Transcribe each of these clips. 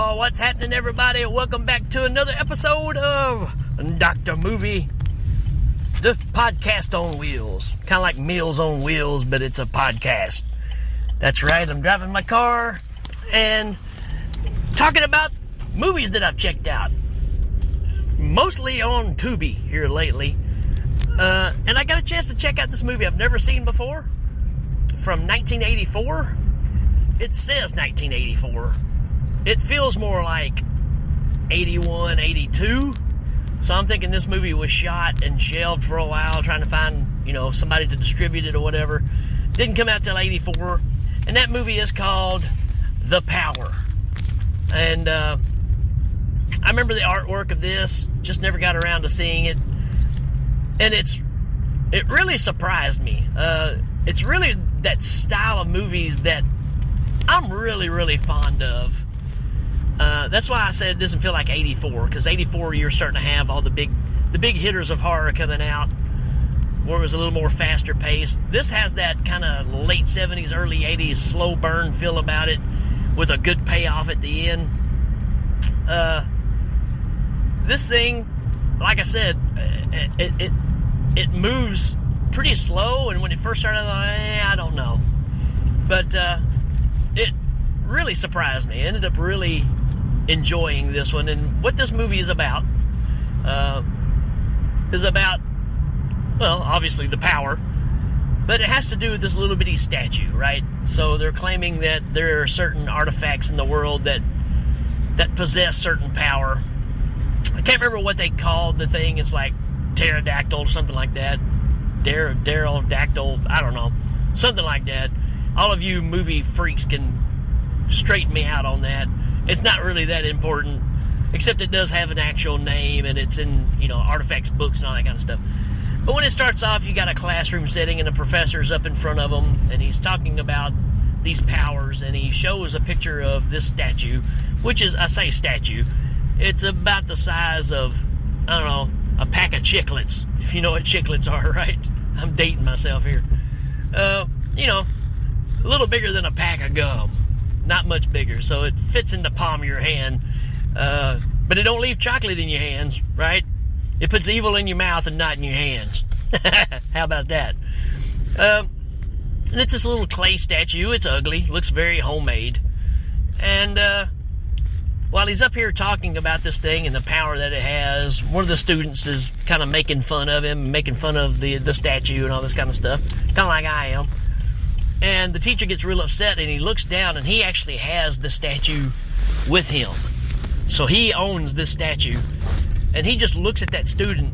Oh, what's happening, everybody? Welcome back to another episode of Dr. Movie, the podcast on wheels. Kind of like Meals on Wheels, but it's a podcast. That's right, I'm driving my car and talking about movies that I've checked out. Mostly on Tubi here lately. And I got a chance to check out this movie I've never seen before. From 1984. It says 1984. It feels more like 81, 82. So I'm thinking this movie was shot and shelved for a while, trying to find, somebody to distribute it or whatever. Didn't come out till 84. And that movie is called The Power. And I remember the artwork of this, just never got around to seeing it. And it really surprised me. It's really that style of movies that I'm really, really fond of. That's why I said it doesn't feel like 84, because 84 you're starting to have all the big hitters of horror coming out, where it was a little more faster paced. This has that kind of late 70s, early 80s slow burn feel about it, with a good payoff at the end. This thing, like I said, it moves pretty slow, and when it first started, I don't know. But it really surprised me. I ended up really enjoying this one. And what this movie is about, well, obviously the power, but it has to do with this little bitty statue, right? So they're claiming that there are certain artifacts in the world that possess certain power. I can't remember what they called the thing. It's like pterodactyl or something like that. Pterodactyl, I don't know. Something like that. All of you movie freaks can straighten me out on that. It's not really that important, except it does have an actual name, and it's in, artifacts books and all that kind of stuff. But when it starts off, you got a classroom setting, and the professor's up in front of them, and he's talking about these powers, and he shows a picture of this statue, which is, I say statue, it's about the size of, I don't know, a pack of chiclets, if you know what chiclets are, right? I'm dating myself here. A little bigger than a pack of gum. Not much bigger, so it fits in the palm of your hand. But it don't leave chocolate in your hands, right? It puts evil in your mouth and not in your hands. How about that? And it's this little clay statue. It's ugly. Looks very homemade. And while he's up here talking about this thing and the power that it has, one of the students is kind of making fun of him, making fun of the statue and all this kind of stuff. Kind of like I am. And the teacher gets real upset, and he looks down, and he actually has the statue with him. So he owns this statue. And he just looks at that student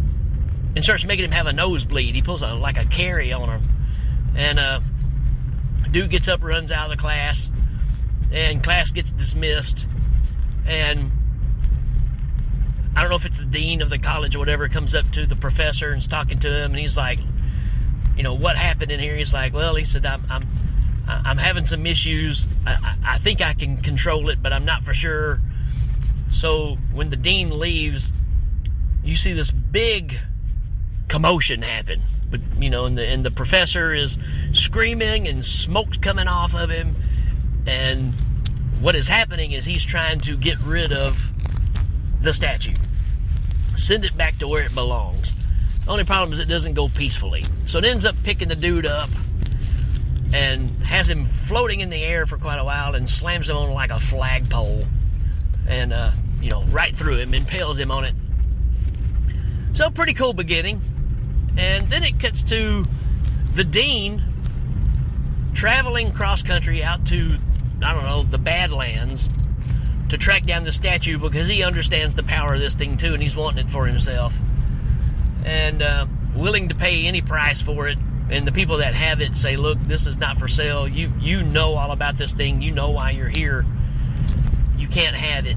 and starts making him have a nosebleed. He pulls like a carry on him. And dude gets up, runs out of the class, and class gets dismissed. And I don't know if it's the dean of the college or whatever, comes up to the professor and is talking to him, and he's like, what happened in here? He's like, well, he said, I'm having some issues. I think I can control it, but I'm not for sure. So when the dean leaves, you see this big commotion happen. But and the professor is screaming and smoke coming off of him. And what is happening is he's trying to get rid of the statue, send it back to where it belongs. The only problem is it doesn't go peacefully. So it ends up picking the dude up and has him floating in the air for quite a while and slams him on like a flagpole and, right through him, impales him on it. So pretty cool beginning. And then it cuts to the dean traveling cross country out to, the Badlands to track down the statue because he understands the power of this thing too, and he's wanting it for himself. And willing to pay any price for it. And the people that have it say, look, this is not for sale. You know all about this thing. You know why you're here. You can't have it.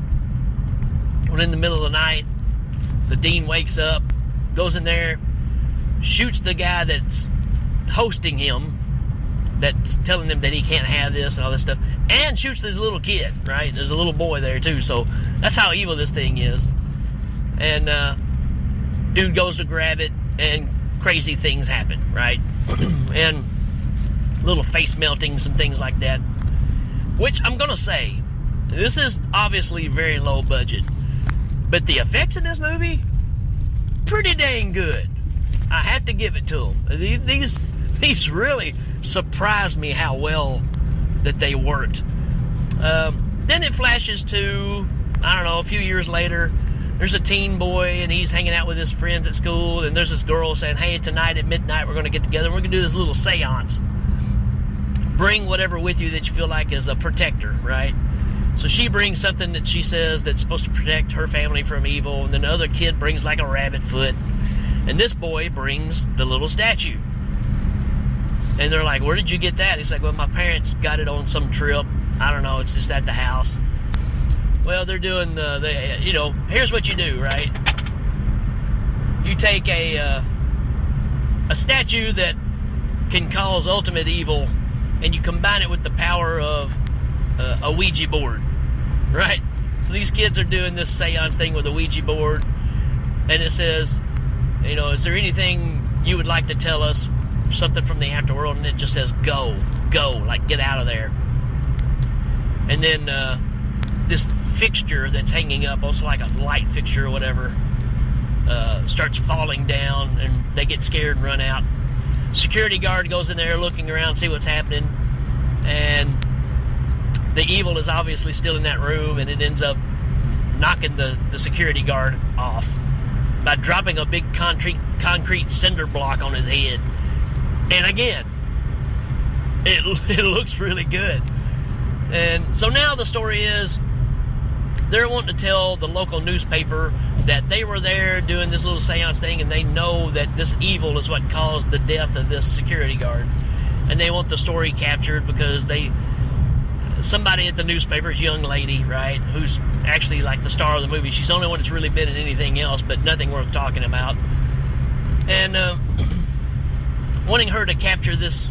Well, in the middle of the night, the dean wakes up, goes in there, shoots the guy that's hosting him, that's telling him that he can't have this and all this stuff, and shoots this little kid, right? There's a little boy there, too. So that's how evil this thing is. And dude goes to grab it, and crazy things happen, right? And little face melting, some things like that. Which I'm going to say, this is obviously very low budget, but the effects in this movie, pretty dang good. I have to give it to them. These really surprised me how well that they worked. Then it flashes to, I don't know, a few years later. There's a teen boy, and he's hanging out with his friends at school, and there's this girl saying, hey, tonight at midnight we're going to get together, and we're going to do this little seance. Bring whatever with you that you feel like is a protector, right? So she brings something that she says that's supposed to protect her family from evil, and then the other kid brings like a rabbit foot, and this boy brings the little statue. And they're like, where did you get that? He's like, well, my parents got it on some trip. I don't know, it's just at the house. Well, they're doing here's what you do, right? You take a statue that can cause ultimate evil, and you combine it with the power of a Ouija board, right? So these kids are doing this seance thing with a Ouija board, and it says, is there anything you would like to tell us, something from the afterworld? And it just says, go, like get out of there. And then this fixture that's hanging up, also like a light fixture or whatever, starts falling down, and they get scared and run out. Security guard goes in there looking around, see what's happening, and the evil is obviously still in that room, and it ends up knocking the security guard off by dropping a big concrete cinder block on his head. And again, it looks really good. And so now the story is, they're wanting to tell the local newspaper that they were there doing this little seance thing, and they know that this evil is what caused the death of this security guard. And they want the story captured because somebody at the newspaper, this young lady, right, who's actually like the star of the movie. She's the only one that's really been in anything else, but nothing worth talking about. And wanting her to capture this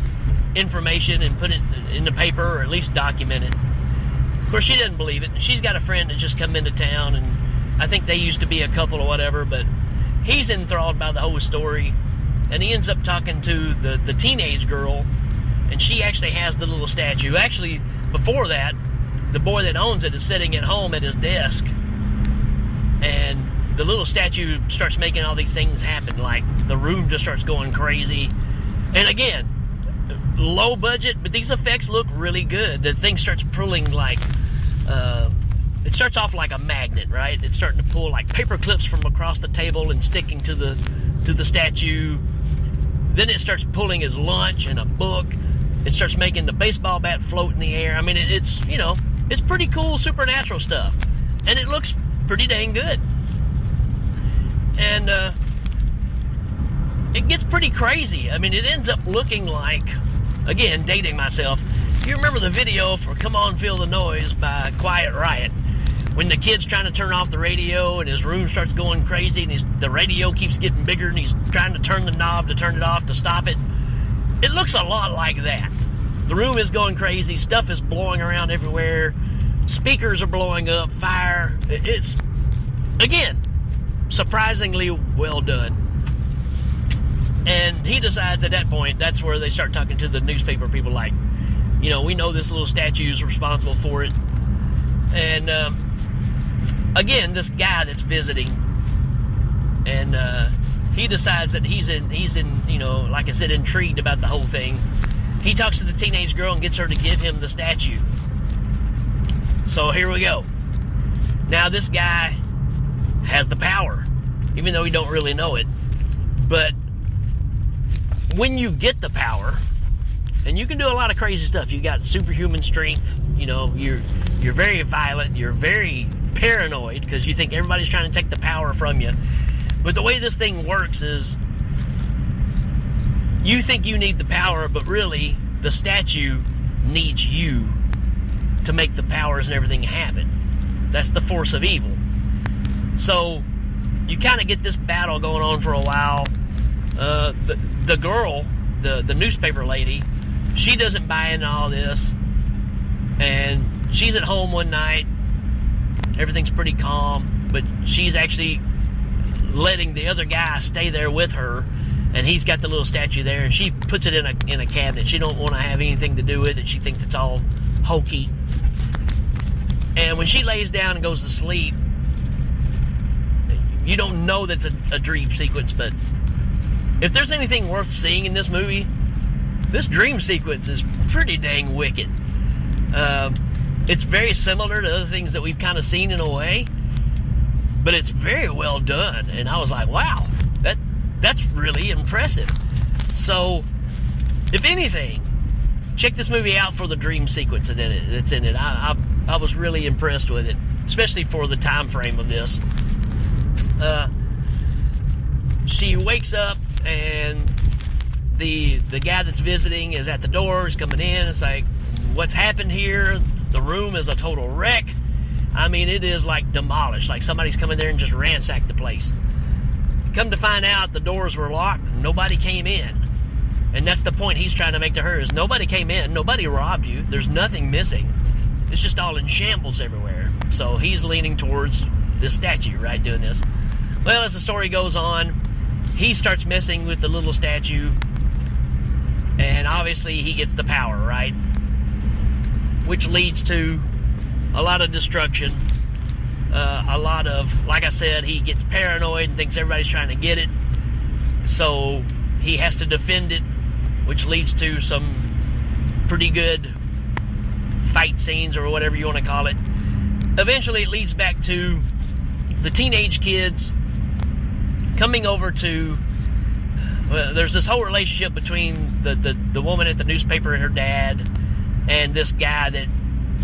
information and put it in the paper, or at least document it. Of course, she doesn't believe it. She's got a friend that just come into town, and I think they used to be a couple or whatever, but he's enthralled by the whole story, and he ends up talking to the teenage girl, and she actually has the little statue. Actually, before that, the boy that owns it is sitting at home at his desk, and the little statue starts making all these things happen, like the room just starts going crazy. And again, low budget, but these effects look really good. The thing starts pulling like, it starts off like a magnet, right? It's starting to pull like paper clips from across the table and sticking to the statue. Then it starts pulling his lunch and a book. It starts making the baseball bat float in the air. I mean, it's pretty cool supernatural stuff, and it looks pretty dang good. And it gets pretty crazy. I mean, it ends up looking like, again, dating myself, you remember the video for Come On Feel the Noise by Quiet Riot, when the kid's trying to turn off the radio and his room starts going crazy, and the radio keeps getting bigger, and he's trying to turn the knob to turn it off to stop it. It looks a lot like that. The room is going crazy, stuff is blowing around everywhere, speakers are blowing up, fire. It's, again, surprisingly well done. And he decides at that point, that's where they start talking to the newspaper people like, we know this little statue is responsible for it. And again, this guy that's visiting, and he decides that he's in, like I said, intrigued about the whole thing. He talks to the teenage girl and gets her to give him the statue. So here we go. Now this guy has the power, even though he don't really know it. But when you get the power, and you can do a lot of crazy stuff. You got superhuman strength. You're very violent. You're very paranoid because you think everybody's trying to take the power from you. But the way this thing works is, you think you need the power, but really the statue needs you to make the powers and everything happen. That's the force of evil. So you kind of get this battle going on for a while. The girl, the newspaper lady, she doesn't buy into all this, and she's at home one night. Everything's pretty calm, but she's actually letting the other guy stay there with her, and he's got the little statue there, and she puts it in a cabinet. She don't want to have anything to do with it. She thinks it's all hokey. And when she lays down and goes to sleep, you don't know that's a dream sequence, but if there's anything worth seeing in this movie, this dream sequence is pretty dang wicked. It's very similar to other things that we've kind of seen in a way, but it's very well done. And I was like, wow, that's really impressive. So, if anything, check this movie out for the dream sequence that's in it. I was really impressed with it, especially for the time frame of this. She wakes up and the guy that's visiting is at the door, is coming in. It's like, what's happened here? The room is a total wreck. I mean, it is like demolished, like somebody's come in there and just ransacked the place. Come to find out, the doors were locked, nobody came in. And that's the point he's trying to make to her, is nobody came in, nobody robbed you, there's nothing missing. It's just all in shambles everywhere. So he's leaning towards this statue, right, doing this. Well, as the story goes on, he starts messing with the little statue, and obviously he gets the power, right? Which leads to a lot of destruction. A lot of, like I said, he gets paranoid and thinks everybody's trying to get it. So he has to defend it, which leads to some pretty good fight scenes, or whatever you want to call it. Eventually it leads back to the teenage kids coming over to... there's this whole relationship between the woman at the newspaper and her dad, and this guy that,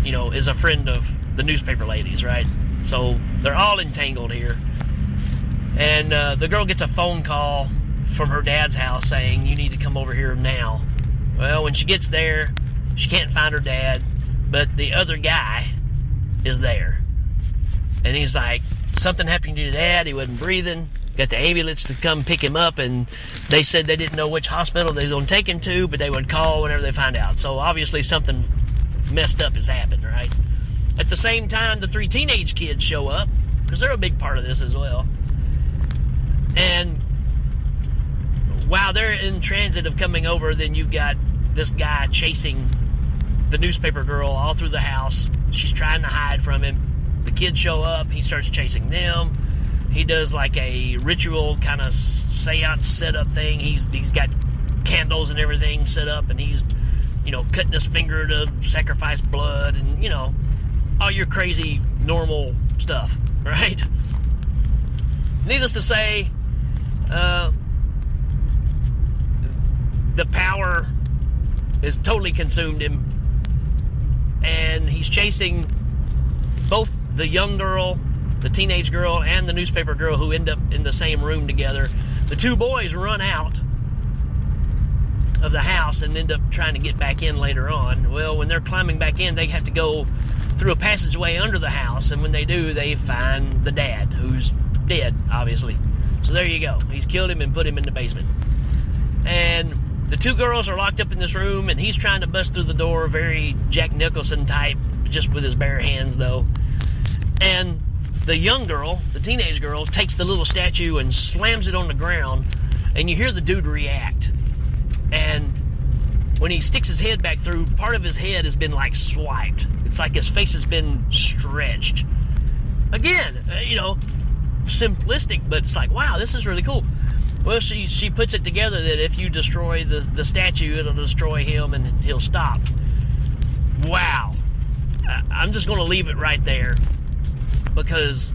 you know, is a friend of the newspaper ladies, right? So they're all entangled here. And the girl gets a phone call from her dad's house saying, you need to come over here now. Well, when she gets there, she can't find her dad, but the other guy is there. And he's like, something happened to your dad, he wasn't breathing. Got the ambulance to come pick him up, and they said they didn't know which hospital they was going to take him to, but they would call whenever they find out. So obviously something messed up has happened, right? At the same time, the 3 teenage kids show up, because they're a big part of this as well. And while they're in transit of coming over, then you've got this guy chasing the newspaper girl all through the house. She's trying to hide from him. The kids show up, he starts chasing them. He does like a ritual kind of seance setup thing. He's got candles and everything set up, and he's, you know, cutting his finger to sacrifice blood, and, you know, all your crazy normal stuff, right? Needless to say, the power has totally consumed him, and he's chasing both the young girl, the teenage girl, and the newspaper girl, who end up in the same room together. The 2 boys run out of the house and end up trying to get back in later on. Well, when they're climbing back in, they have to go through a passageway under the house, and when they do, they find the dad, who's dead, obviously. So there you go. He's killed him and put him in the basement. And the 2 girls are locked up in this room, and he's trying to bust through the door, very Jack Nicholson type, just with his bare hands, though. And the young girl, the teenage girl, takes the little statue and slams it on the ground, and you hear the dude react. And when he sticks his head back through, part of his head has been like swiped. It's like his face has been stretched. Again, you know, simplistic, but it's like, wow, this is really cool. Well, she puts it together that if you destroy the statue, it'll destroy him and he'll stop. Wow. I'm just going to leave it right there, because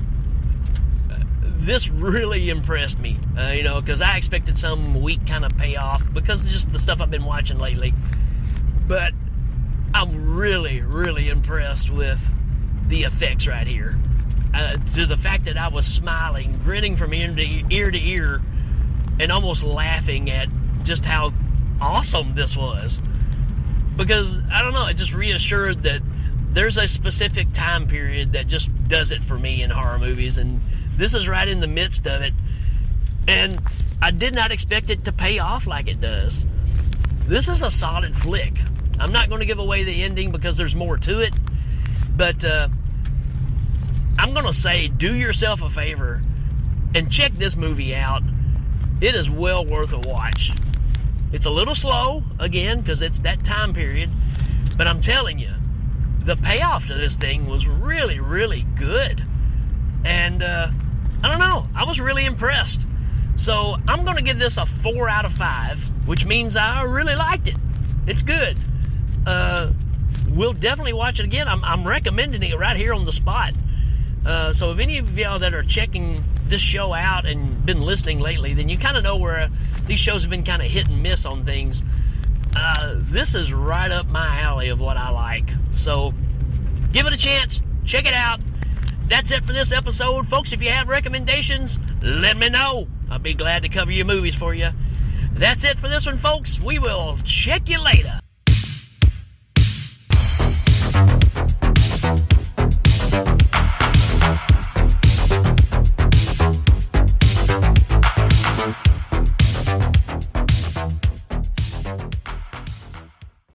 this really impressed me, you know, because I expected some weak kind of payoff because of just the stuff I've been watching lately. But I'm really, really impressed with the effects right here. To the fact that I was smiling, grinning from ear to ear, and almost laughing at just how awesome this was. Because, I don't know, it just reassured that there's a specific time period that just does it for me in horror movies, and this is right in the midst of it. And I did not expect it to pay off like it does. This is a solid flick. I'm not going to give away the ending because there's more to it, but I'm going to say, do yourself a favor and check this movie out. It is well worth a watch. It's a little slow, again, because it's that time period, but I'm telling you, the payoff to this thing was really, really good. And I don't know, I was really impressed. So I'm going to give this a 4 out of 5, which means I really liked it. It's good. We'll definitely watch it again. I'm recommending it right here on the spot. So if any of y'all that are checking this show out and been listening lately, then you kind of know where these shows have been kind of hit and miss on things. This is right up my alley of what I like. So give it a chance. Check it out. That's it for this episode. Folks, if you have recommendations, let me know. I'll be glad to cover your movies for you. That's it for this one, folks. We will check you later.